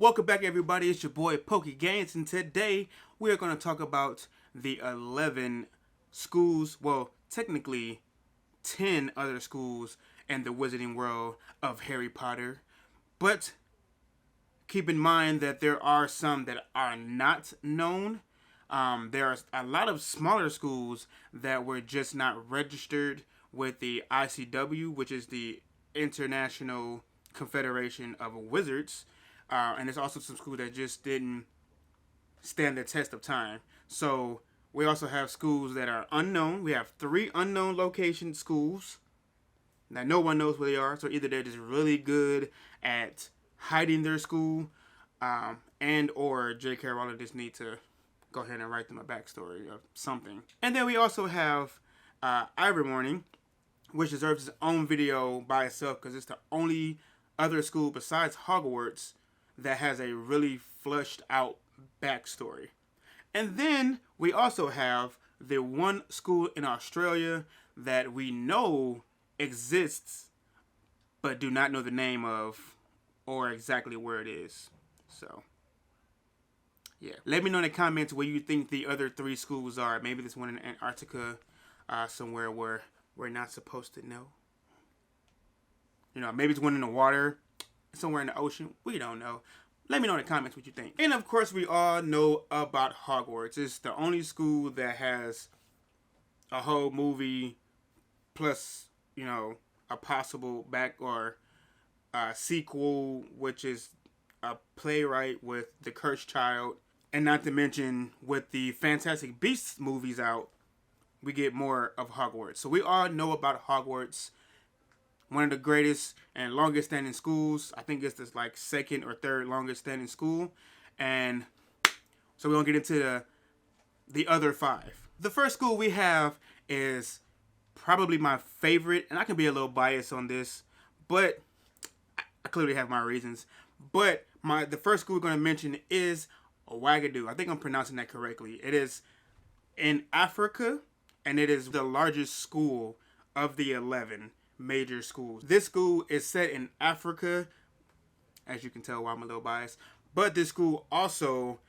Welcome back, everybody. It's your boy PokeGainz, and today we are going to talk about the 11 schools, well, technically 10 other schools in the wizarding world of Harry Potter. But keep in mind that there are some that are not known. There are a lot of smaller schools that were just not registered with the ICW, which is the International Confederation of Wizards. And there's also some schools that just didn't stand the test of time. So we also have schools that are unknown. We have 3 unknown location schools that no one knows where they are. So either they're just really good at hiding their school, and or J.K. Rowling just need to go ahead and write them a backstory of something. And then we also have Ivermorning, which deserves its own video by itself because it's the only other school besides Hogwarts that has a really fleshed out backstory. And then we also have the one school in Australia that we know exists but do not know the name of or exactly where it is. So yeah, let me know in the comments where you think the other 3 schools are. Maybe this one in Antarctica, somewhere where we're not supposed to know. You know, maybe it's one in the water, somewhere in the ocean. We don't know. Let me know in the comments what you think. And of course, we all know about Hogwarts. It's the only school that has a whole movie plus, you know, a possible sequel, which is a playwright with The Cursed Child. And not to mention, with the Fantastic Beasts movies out, we get more of Hogwarts. So we all know about Hogwarts. One of the greatest and longest standing schools. I think it's this like 2nd or 3rd longest standing school. And so we're going to get into the other 5. The first school we have is probably my favorite. And I can be a little biased on this, but I clearly have my reasons. But the first school we're going to mention is Ouagadougou. I think I'm pronouncing that correctly. It is in Africa, and it is the largest school of the 11 major schools. This school is set in Africa, as you can tell why I'm a little biased, but this school also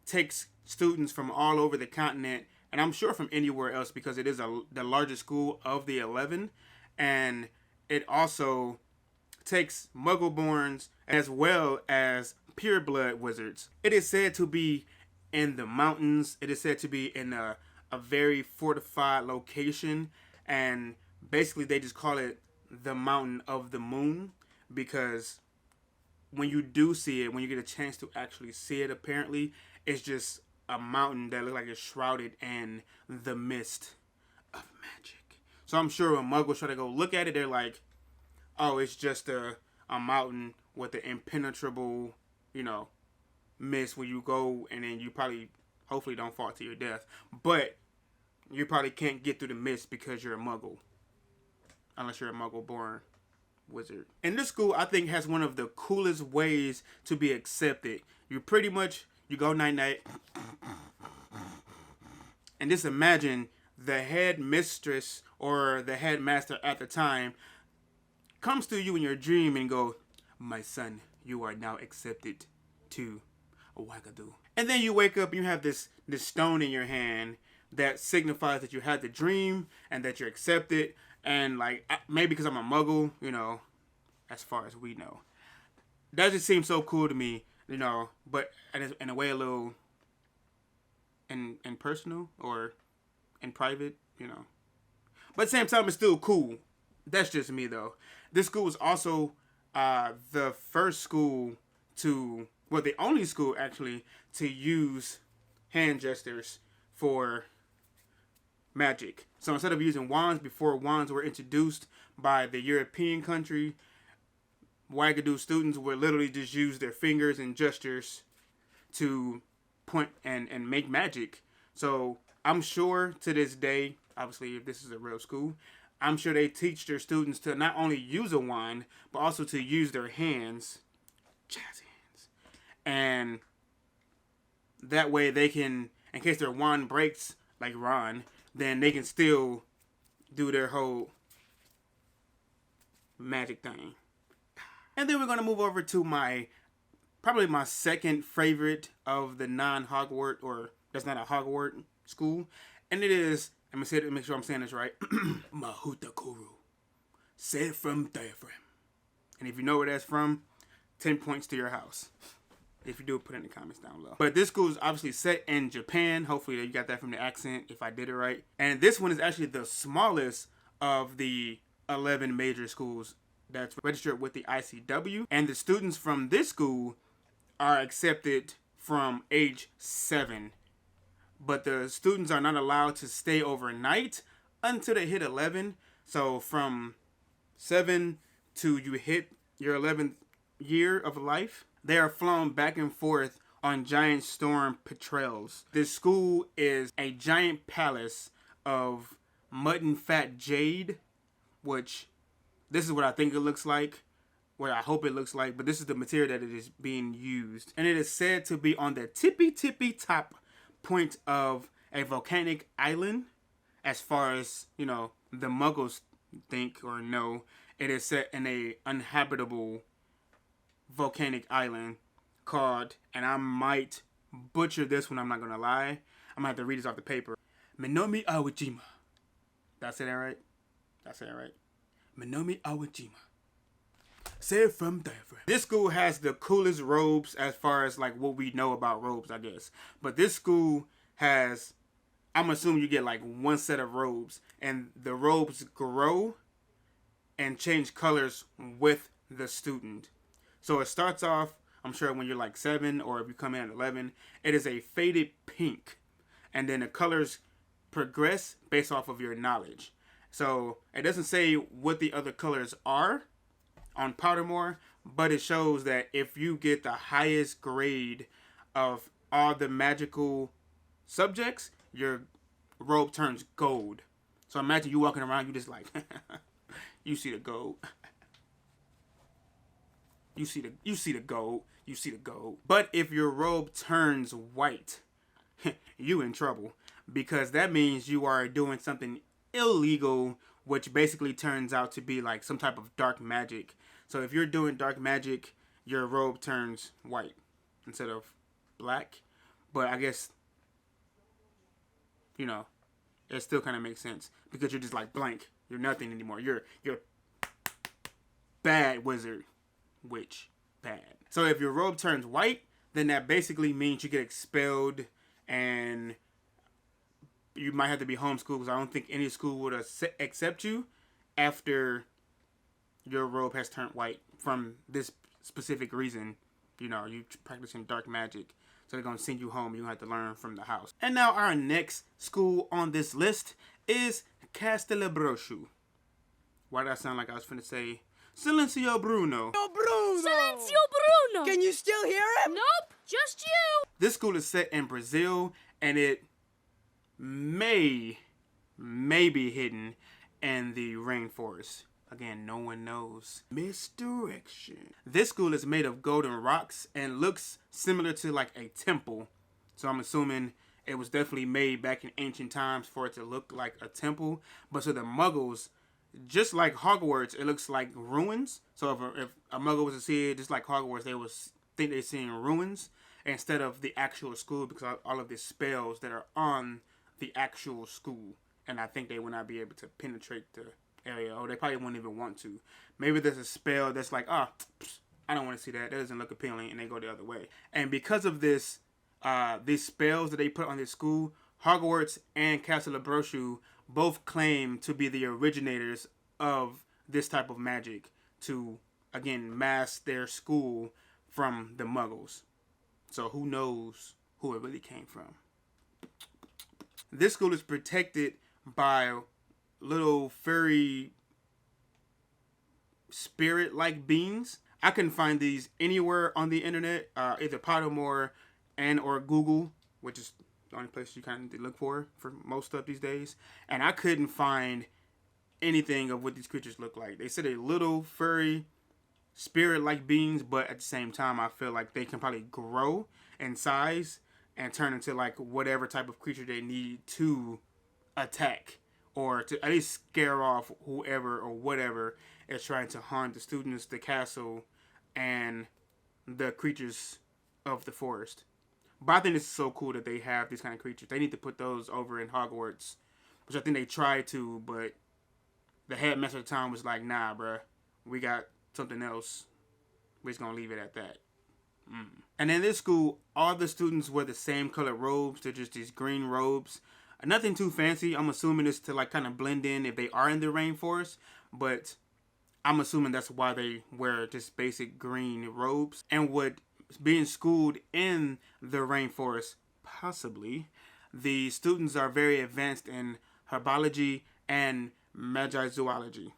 takes students from all over the continent, and I'm sure from anywhere else, because it is the largest school of the 11, and it also takes Muggle-borns as well as pure-blood wizards. It is said to be in the mountains. It is said to be in a very fortified location, and basically they just call it the Mountain of the Moon, because when you do see it, when you get a chance to actually see it, apparently it's just a mountain that looks like it's shrouded in the mist of magic. So I'm sure when Muggles try to go look at it, they're like, oh, it's just a mountain with the impenetrable, you know, mist where you go and then you probably, hopefully don't fall to your death, but you probably can't get through the mist because you're a Muggle. Unless you're a Muggle-born wizard. And this school, I think, has one of the coolest ways to be accepted. You go night-night, and just imagine the head mistress or the headmaster at the time comes to you in your dream and go, my son, you are now accepted to Ouagadougou. And then you wake up and you have this stone in your hand that signifies that you had the dream and that you're accepted. And like, maybe because I'm a Muggle, you know, as far as we know, that just seems so cool to me, you know, but in a way a little impersonal or in private, you know. But at the same time, it's still cool. That's just me, though. This school is also the first school the only school, actually, to use hand gestures for magic. So instead of using wands, before wands were introduced by the European country, Ouagadougou students would literally just use their fingers and gestures to point and make magic. So I'm sure to this day, obviously if this is a real school, I'm sure they teach their students to not only use a wand, but also to use their hands, jazz hands. And that way they can, in case their wand breaks, like Ron, then they can still do their whole magic thing. And then we're going to move over to my probably my second favorite of the non-Hogwarts, or that's not a Hogwarts school, and it is. Let me say it. Make sure I'm saying this right. Mahuta Kuru, said from diaphragm. And if you know where that's from, 10 points to your house. If you do, put it in the comments down below. But this school is obviously set in Japan. Hopefully you got that from the accent, if I did it right. And this one is actually the smallest of the 11 major schools that's registered with the ICW. And the students from this school are accepted from age 7. But the students are not allowed to stay overnight until they hit 11. So from 7 to you hit your 11th year of life, they are flown back and forth on giant storm patrols. This school is a giant palace of mutton fat jade, which this is what I think it looks like, what I hope it looks like, but this is the material that it is being used. And it is said to be on the tippy top point of a volcanic island. As far as, you know, the muggles think or know, it is set in a uninhabitable volcanic island called, and I might butcher this one, I'm not gonna lie, I'm gonna have to read this off the paper, Minomi Awajima. Did I say that right? Minomi Awajima. Say it from diaphragm. This school has the coolest robes as far as like what we know about robes, I guess. But this school has, I'm assuming you get like one set of robes, and the robes grow and change colors with the student. So it starts off, I'm sure when you're like 7, or if you come in at 11, it is a faded pink. And then the colors progress based off of your knowledge. So it doesn't say what the other colors are on Pottermore, but it shows that if you get the highest grade of all the magical subjects, your robe turns gold. So imagine you walking around, you just like, you see the gold. You see the gold. You see the gold. But if your robe turns white, you in trouble, because that means you are doing something illegal, which basically turns out to be like some type of dark magic. So if you're doing dark magic, your robe turns white instead of black. But I guess, you know, it still kind of makes sense, because you're just like blank. You're nothing anymore. You're bad wizard. Witch. Bad. So if your robe turns white, then that basically means you get expelled, and you might have to be homeschooled, because I don't think any school would accept you after your robe has turned white from this specific reason. You know, you practicing dark magic, so they're going to send you home. You're going to have to learn from the house. And now our next school on this list is Castella Brochu. Why did I sound like I was finna say Silencio Bruno? Silencio Bruno! Can you still hear him? Nope, just you! This school is set in Brazil, and it may be hidden in the rainforest. Again, no one knows. Misdirection. This school is made of golden rocks and looks similar to like a temple. So I'm assuming it was definitely made back in ancient times for it to look like a temple. But so the muggles, just like Hogwarts, it looks like ruins. So if a muggle was to see it, just like Hogwarts, they would think they're seeing ruins instead of the actual school, because all of the spells that are on the actual school. And I think they would not be able to penetrate the area, or they probably wouldn't even want to. Maybe there's a spell that's like, I don't want to see that. That doesn't look appealing, and they go the other way. And because of this, these spells that they put on this school, Hogwarts and Castella Brochu both claim to be the originators of this type of magic to, again, mask their school from the muggles. So who knows who it really came from. This school is protected by little furry spirit-like beings. I couldn't find these anywhere on the internet, either Pottermore and or Google, which is the only place you kind of look for most stuff these days. And I couldn't find anything of what these creatures look like. They said they're little furry spirit-like beings, but at the same time, I feel like they can probably grow in size and turn into like whatever type of creature they need to attack, or to at least scare off whoever or whatever is trying to harm the students, the castle, and the creatures of the forest. But I think it's so cool that they have these kind of creatures. They need to put those over in Hogwarts, which I think they tried to, but the headmaster at the time was like, nah, bruh, we got something else. We're just going to leave it at that. And in this school, all the students wear the same color robes. They're just these green robes. Nothing too fancy. I'm assuming it's to like kind of blend in if they are in the rainforest. But I'm assuming that's why they wear just basic green robes. And with being schooled in the rainforest, possibly, the students are very advanced in herbology and magizoology.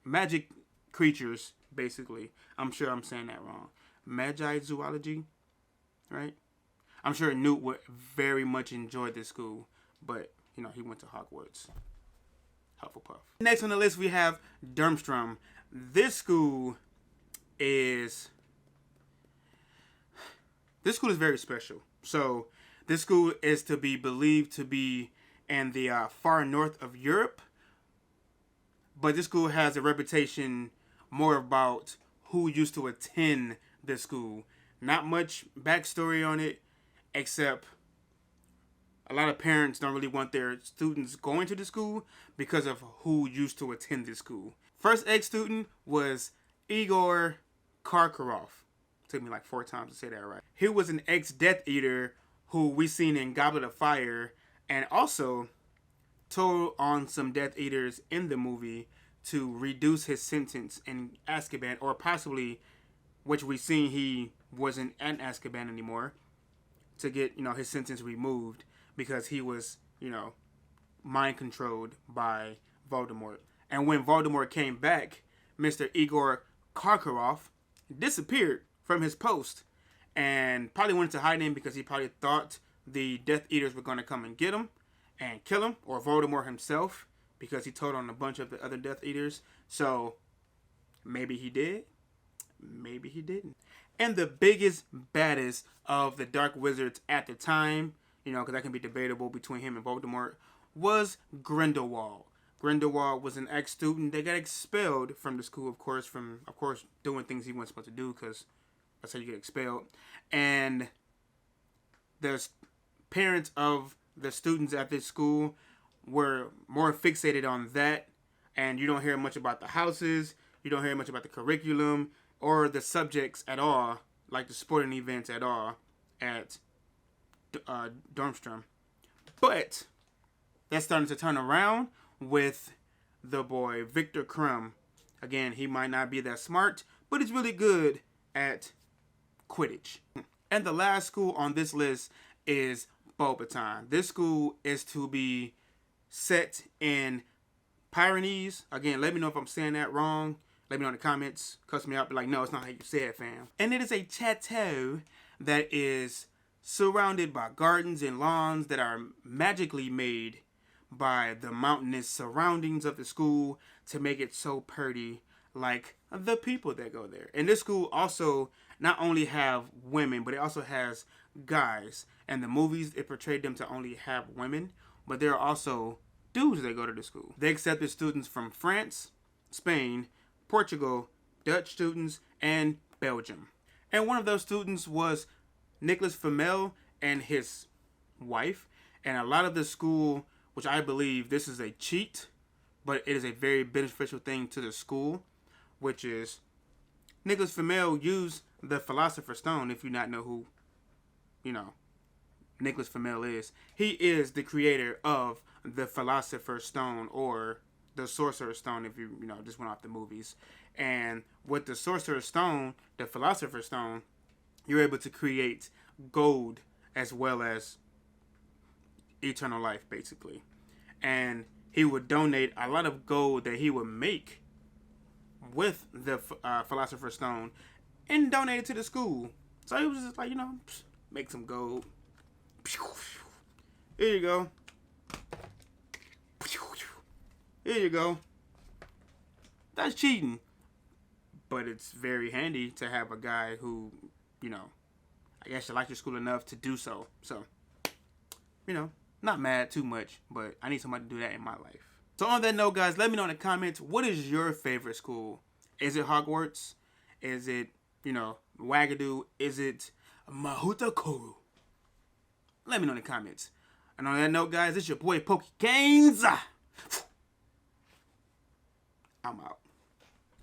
Magic creatures, basically. I'm sure I'm saying that wrong. Magizoology, right? I'm sure Newt would very much enjoy this school, but, you know, he went to Hogwarts. Hufflepuff. Next on the list, we have Durmstrom. This school is very special. So, this school is to be believed to be in the far north of Europe, but this school has a reputation more about who used to attend the school. Not much backstory on it, except a lot of parents don't really want their students going to the school because of who used to attend the school. First ex-student was Igor Karkarov. Took me like 4 times to say that right. He was an ex-Death Eater who we seen in Goblet of Fire, and also told on some Death Eaters in the movie to reduce his sentence in Azkaban, or possibly, which we seen he wasn't in Azkaban anymore, to get, you know, his sentence removed because he was, you know, mind controlled by Voldemort. And when Voldemort came back, Mr. Igor Karkarov disappeared from his post and probably went to hiding because he probably thought the Death Eaters were going to come and get him and kill him, or Voldemort himself, because he told on a bunch of the other Death Eaters. So maybe he did, maybe he didn't. And the biggest, baddest of the Dark Wizards at the time, you know, because that can be debatable between him and Voldemort, was Grindelwald. Grindelwald was an ex-student that got expelled from the school, of course, doing things he wasn't supposed to do, because that's how you get expelled. And the parents of the students at this school were more fixated on that, and you don't hear much about the houses, you don't hear much about the curriculum, or the subjects at all, like the sporting events at all, at Durmstrom. But that's starting to turn around with the boy, Victor Crumb. Again, he might not be that smart, but he's really good at Quidditch. And the last school on this list is Beauxbaton. This school is to be set in Pyrenees. Again, let me know if I'm saying that wrong. Let me know in the comments. Cuss me out. Be like, no, it's not how you say it, fam. And it is a chateau that is surrounded by gardens and lawns that are magically made by the mountainous surroundings of the school to make it so pretty, like the people that go there. And this school also not only have women, but it also has guys. And the movies, it portrayed them to only have women, but there are also dudes that go to the school. They accepted students from France, Spain, Portugal, Dutch students, and Belgium. And one of those students was Nicholas Flamel and his wife. And a lot of the school, which I believe this is a cheat, but it is a very beneficial thing to the school, which is Nicholas Flamel used the Philosopher's Stone. If you not know who, you know, Nicholas Flamel is, he is the creator of the Philosopher's Stone, or the Sorcerer's Stone, if you know, just went off the movies. And with the Sorcerer's Stone, the Philosopher's Stone, you're able to create gold as well as eternal life, basically. And he would donate a lot of gold that he would make with the Philosopher's Stone and donate it to the school. So he was just like, you know, make some gold. Here you go. Here you go. That's cheating. But it's very handy to have a guy who, you know, I guess you like your school enough to do so. So, you know, not mad too much, but I need somebody to do that in my life. So on that note, guys, let me know in the comments, what is your favorite school? Is it Hogwarts? Is it Wagadu, is it Mahuta Koru? Let me know in the comments. And on that note, guys, it's your boy PokeGainz. I'm out.